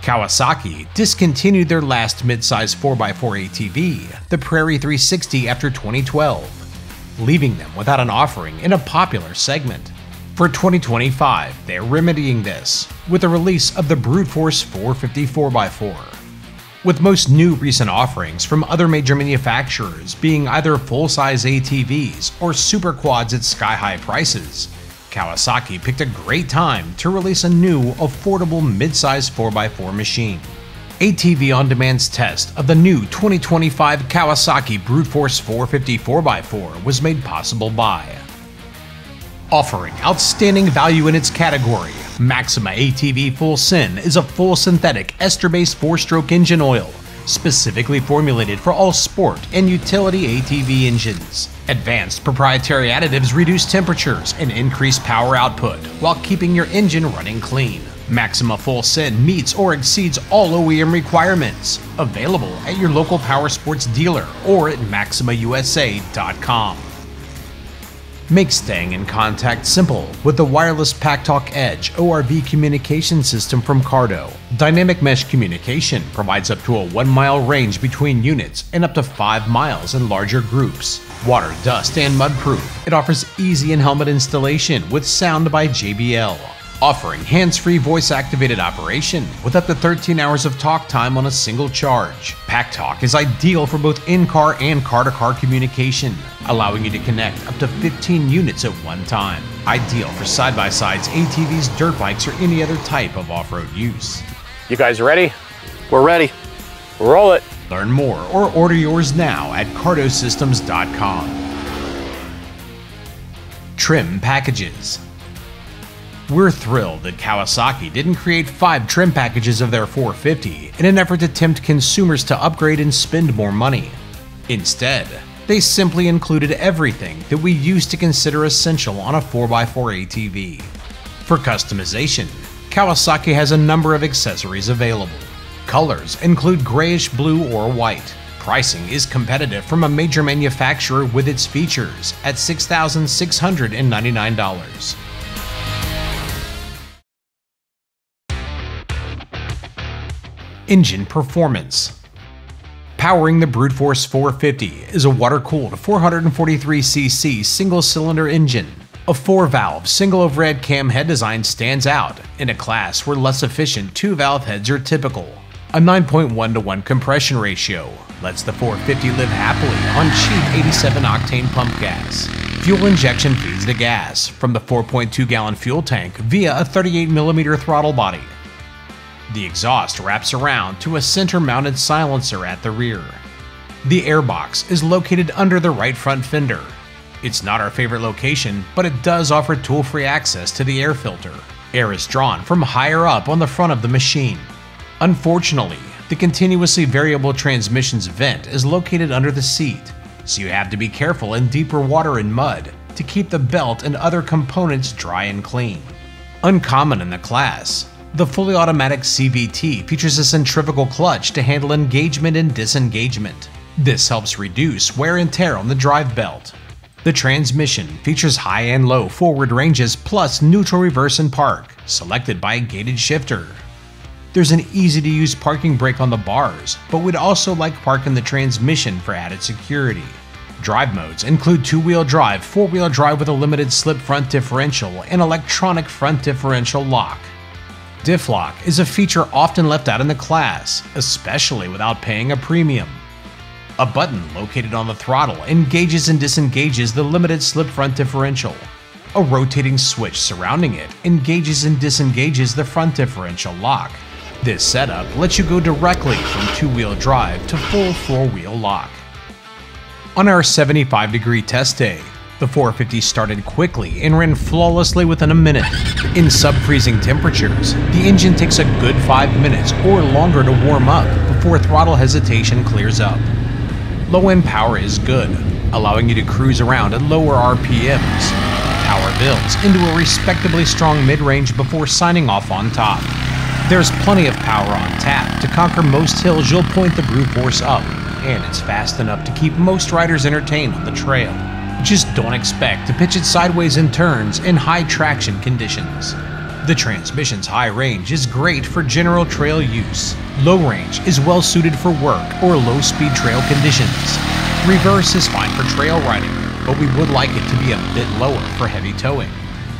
Kawasaki discontinued their last mid-size 4x4 ATV, the Prairie 360, after 2012, leaving them without an offering in a popular segment. For 2025, they are remedying this with the release of the Brute Force 450 4x4. With most new recent offerings from other major manufacturers being either full-size ATVs or super quads at sky-high prices, Kawasaki picked a great time to release a new, affordable mid-size 4x4 machine. ATV On Demand's test of the new 2025 Kawasaki Brute Force 450 4x4 was made possible by offering outstanding value in its category. Maxima ATV Full Syn is a full synthetic ester-based 4-stroke engine oil, specifically formulated for all sport and utility ATV engines. Advanced proprietary additives reduce temperatures and increase power output while keeping your engine running clean. Maxima Full Syn meets or exceeds all OEM requirements. Available at your local power sports dealer or at MaximaUSA.com. Make staying in contact simple with the wireless PackTalk Edge ORV communication system from Cardo. Dynamic mesh communication provides up to a 1-mile range between units and up to 5 miles in larger groups. Water, dust, and mud-proof, it offers easy in-helmet installation with sound by JBL. Offering hands-free voice-activated operation with up to 13 hours of talk time on a single charge. PackTalk is ideal for both in-car and car-to-car communication, allowing you to connect up to 15 units at one time. Ideal for side-by-sides, ATVs, dirt bikes, or any other type of off-road use. You guys ready? We're ready. Roll it. Learn more or order yours now at cardosystems.com. Trim packages. We're thrilled that Kawasaki didn't create 5 trim packages of their 450 in an effort to tempt consumers to upgrade and spend more money. Instead, they simply included everything that we used to consider essential on a 4x4 ATV. For customization, Kawasaki has a number of accessories available. Colors include grayish blue or white. Pricing is competitive from a major manufacturer with its features at $6,699. Engine performance. Powering the Brute Force 450 is a water-cooled 443cc single-cylinder engine. A 4-valve single-overhead cam head design stands out in a class where less efficient 2-valve heads are typical. A 9.1:1 compression ratio lets the 450 live happily on cheap 87-octane pump gas. Fuel injection feeds the gas from the 4.2-gallon fuel tank via a 38mm throttle body. The exhaust wraps around to a center-mounted silencer at the rear. The airbox is located under the right front fender. It's not our favorite location, but it does offer tool-free access to the air filter. Air is drawn from higher up on the front of the machine. Unfortunately, the continuously variable transmission's vent is located under the seat, so you have to be careful in deeper water and mud to keep the belt and other components dry and clean. Uncommon in the class, the fully automatic CVT features a centrifugal clutch to handle engagement and disengagement. This helps reduce wear and tear on the drive belt. The transmission features high and low forward ranges plus neutral reverse and park, selected by a gated shifter. There's an easy-to-use parking brake on the bars, but we'd also like park in the transmission for added security. Drive modes include 2-wheel drive, 4-wheel drive with a limited slip front differential, and electronic front differential lock. Diff lock is a feature often left out in the class, especially without paying a premium. A button located on the throttle engages and disengages the limited slip front differential. A rotating switch surrounding it engages and disengages the front differential lock. This setup lets you go directly from 2-wheel drive to full 4-wheel lock. On our 75-degree test day, the 450 started quickly and ran flawlessly within a minute. In sub-freezing temperatures, the engine takes a good 5 minutes or longer to warm up before throttle hesitation clears up. Low-end power is good, allowing you to cruise around at lower RPMs. Power builds into a respectably strong mid-range before signing off on top. There's plenty of power on tap to conquer most hills you'll point the Brute Force up, and it's fast enough to keep most riders entertained on the trail. Just don't expect to pitch it sideways in turns in high traction conditions. The transmission's high range is great for general trail use. Low range is well suited for work or low-speed trail conditions. Reverse is fine for trail riding, but we would like it to be a bit lower for heavy towing.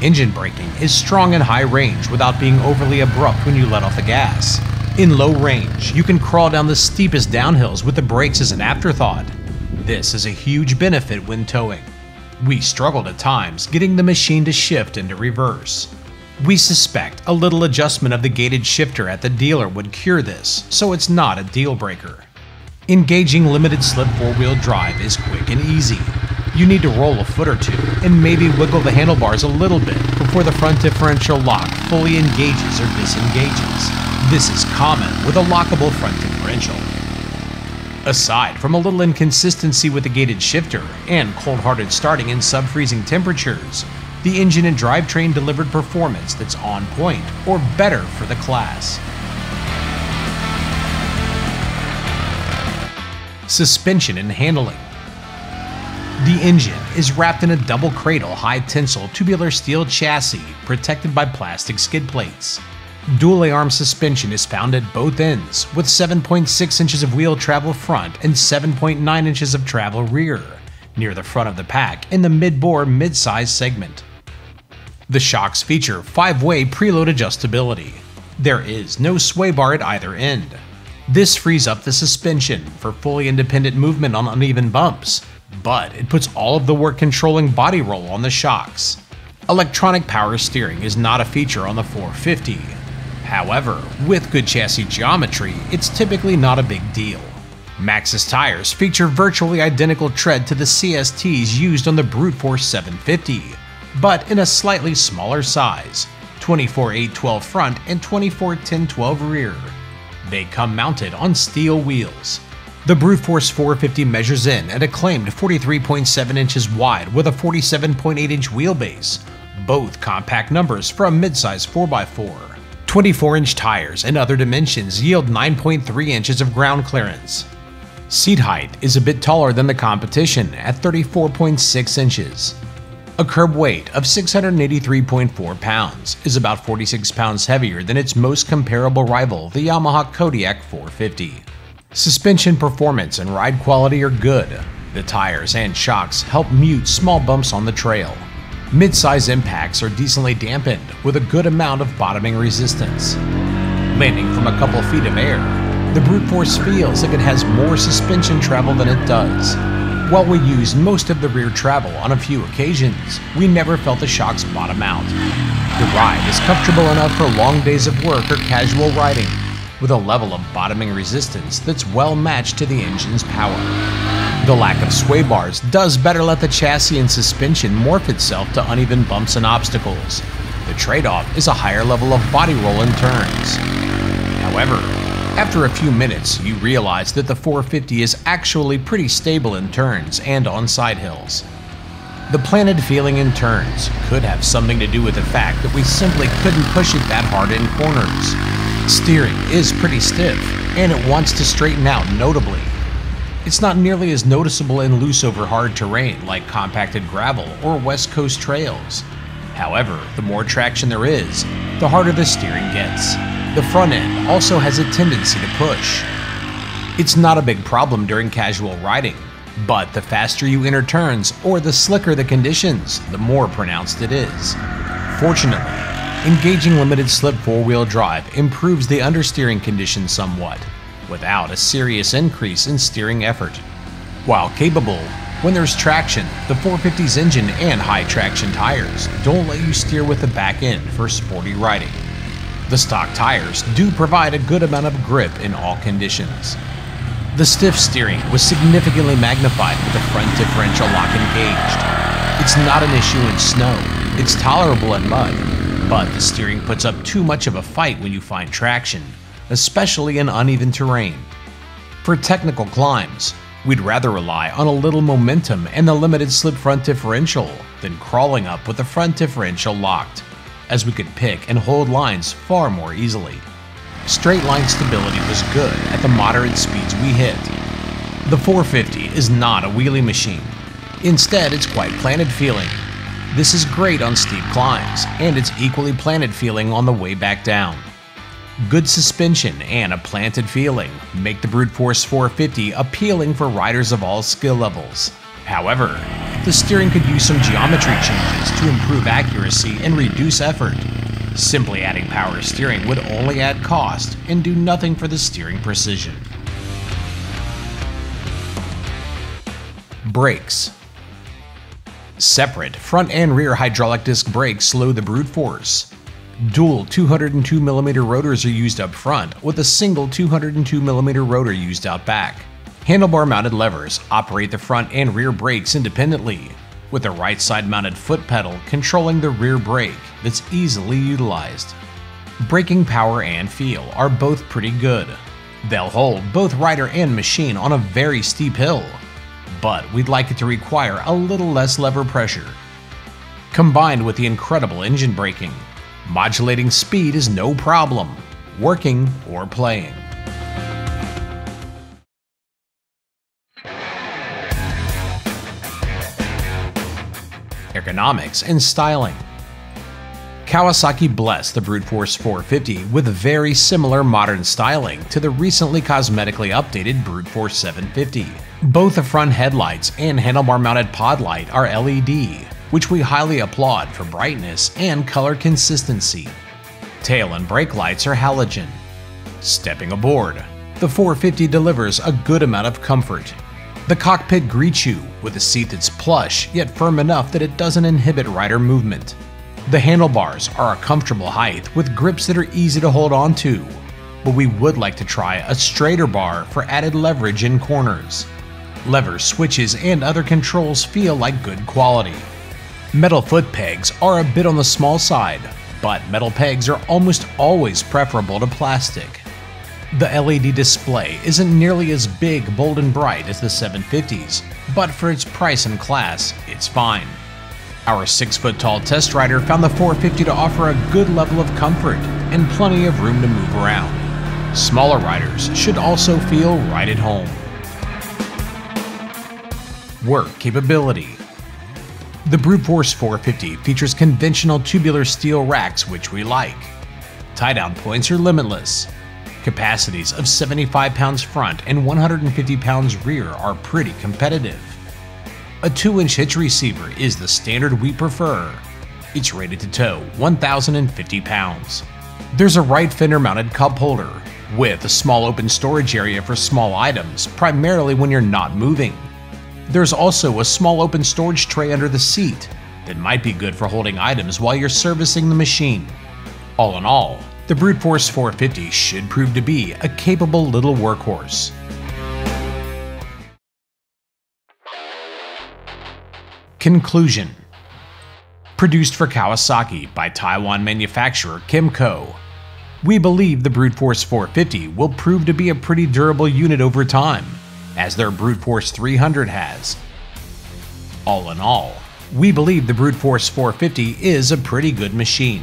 Engine braking is strong and high range without being overly abrupt when you let off the gas. In low range, you can crawl down the steepest downhills with the brakes as an afterthought. This is a huge benefit when towing. We struggled at times getting the machine to shift into reverse. We suspect a little adjustment of the gated shifter at the dealer would cure this, so it's not a deal breaker. Engaging limited slip four-wheel drive is quick and easy. You need to roll a foot or two and maybe wiggle the handlebars a little bit before the front differential lock fully engages or disengages. This is common with a lockable front differential. Aside from a little inconsistency with the gated shifter and cold-hearted starting in sub-freezing temperatures, the engine and drivetrain delivered performance that's on point or better for the class. Suspension and handling. The engine is wrapped in a double cradle high-tensile tubular steel chassis protected by plastic skid plates. Dual A-arm suspension is found at both ends, with 7.6 inches of wheel travel front and 7.9 inches of travel rear, near the front of the pack in the mid-bore mid-size segment. The shocks feature 5-way preload adjustability. There is no sway bar at either end. This frees up the suspension for fully independent movement on uneven bumps, but it puts all of the work controlling body roll on the shocks. Electronic power steering is not a feature on the 450. However, with good chassis geometry, it's typically not a big deal. Maxxis tires feature virtually identical tread to the CSTs used on the Brute Force 750, but in a slightly smaller size, 24/8/12 front and 24/10/12 rear. They come mounted on steel wheels. The Brute Force 450 measures in at a claimed 43.7 inches wide with a 47.8-inch wheelbase, both compact numbers for a midsize 4x4. 24-inch tires and other dimensions yield 9.3 inches of ground clearance. Seat height is a bit taller than the competition at 34.6 inches. A curb weight of 683.4 pounds is about 46 pounds heavier than its most comparable rival, the Yamaha Kodiak 450. Suspension performance and ride quality are good. The tires and shocks help mute small bumps on the trail. Mid-size impacts are decently dampened with a good amount of bottoming resistance. Landing from a couple feet of air, the Brute Force feels like it has more suspension travel than it does. While we used most of the rear travel on a few occasions, we never felt the shocks bottom out. The ride is comfortable enough for long days of work or casual riding, with a level of bottoming resistance that's well matched to the engine's power. The lack of sway bars does better let the chassis and suspension morph itself to uneven bumps and obstacles. The trade-off is a higher level of body roll in turns. However, after a few minutes, you realize that the 450 is actually pretty stable in turns and on side hills. The planted feeling in turns could have something to do with the fact that we simply couldn't push it that hard in corners. Steering is pretty stiff, and it wants to straighten out notably. It's not nearly as noticeable in loose over hard terrain like compacted gravel or West Coast trails. However, the more traction there is, the harder the steering gets. The front end also has a tendency to push. It's not a big problem during casual riding, but the faster you enter turns or the slicker the conditions, the more pronounced it is. Fortunately, engaging limited slip four-wheel drive improves the understeering conditions somewhat, without a serious increase in steering effort. While capable, when there's traction, the 450's engine and high traction tires don't let you steer with the back end for sporty riding. The stock tires do provide a good amount of grip in all conditions. The stiff steering was significantly magnified with the front differential lock engaged. It's not an issue in snow, it's tolerable in mud, but the steering puts up too much of a fight when you find traction, especially in uneven terrain. For technical climbs, we'd rather rely on a little momentum and the limited slip front differential than crawling up with the front differential locked, as we could pick and hold lines far more easily. Straight line stability was good at the moderate speeds we hit. The 450 is not a wheelie machine. Instead, it's quite planted feeling. This is great on steep climbs, and it's equally planted feeling on the way back down. Good suspension and a planted feeling make the Brute Force 450 appealing for riders of all skill levels. However, the steering could use some geometry changes to improve accuracy and reduce effort. Simply adding power steering would only add cost and do nothing for the steering precision. Brakes. Separate front and rear hydraulic disc brakes slow the Brute Force. Dual 202mm rotors are used up front, with a single 202mm rotor used out back. Handlebar mounted levers operate the front and rear brakes independently, with a right side mounted foot pedal controlling the rear brake that's easily utilized. Braking power and feel are both pretty good. They'll hold both rider and machine on a very steep hill, but we'd like it to require a little less lever pressure. Combined with the incredible engine braking, modulating speed is no problem, working or playing. Ergonomics and styling. Kawasaki blessed the Brute Force 450 with very similar modern styling to the recently cosmetically updated Brute Force 750. Both the front headlights and handlebar mounted pod light are LED, which we highly applaud for brightness and color consistency. Tail and brake lights are halogen. Stepping aboard, the 450 delivers a good amount of comfort. The cockpit greets you with a seat that's plush yet firm enough that it doesn't inhibit rider movement. The handlebars are a comfortable height with grips that are easy to hold on to, but we would like to try a straighter bar for added leverage in corners. Levers, switches, and other controls feel like good quality. Metal foot pegs are a bit on the small side, but metal pegs are almost always preferable to plastic. The LED display isn't nearly as big, bold, and bright as the 750s, but for its price and class, it's fine. Our 6-foot-tall test rider found the 450 to offer a good level of comfort and plenty of room to move around. Smaller riders should also feel right at home. Work capability. The Brute Force 450 features conventional tubular steel racks, which we like. Tie-down points are limitless. Capacities of 75 pounds front and 150 pounds rear are pretty competitive. A 2-inch hitch receiver is the standard we prefer. It's rated to tow 1,050 pounds. There's a right fender mounted cup holder, with a small open storage area for small items, primarily when you're not moving. There's also a small open storage tray under the seat that might be good for holding items while you're servicing the machine. All in all, the Brute Force 450 should prove to be a capable little workhorse. Conclusion. Produced for Kawasaki by Taiwan manufacturer Kemco, we believe the Brute Force 450 will prove to be a pretty durable unit over time, as their Brute Force 300 has. All in all, we believe the Brute Force 450 is a pretty good machine.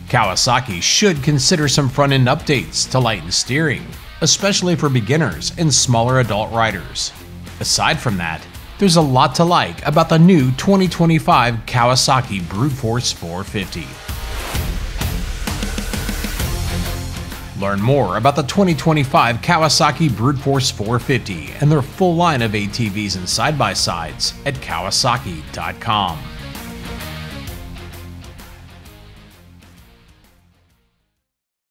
Kawasaki should consider some front-end updates to lighten steering, especially for beginners and smaller adult riders. Aside from that, there's a lot to like about the new 2025 Kawasaki Brute Force 450. Learn more about the 2025 Kawasaki Brute Force 450 and their full line of ATVs and side-by-sides at Kawasaki.com.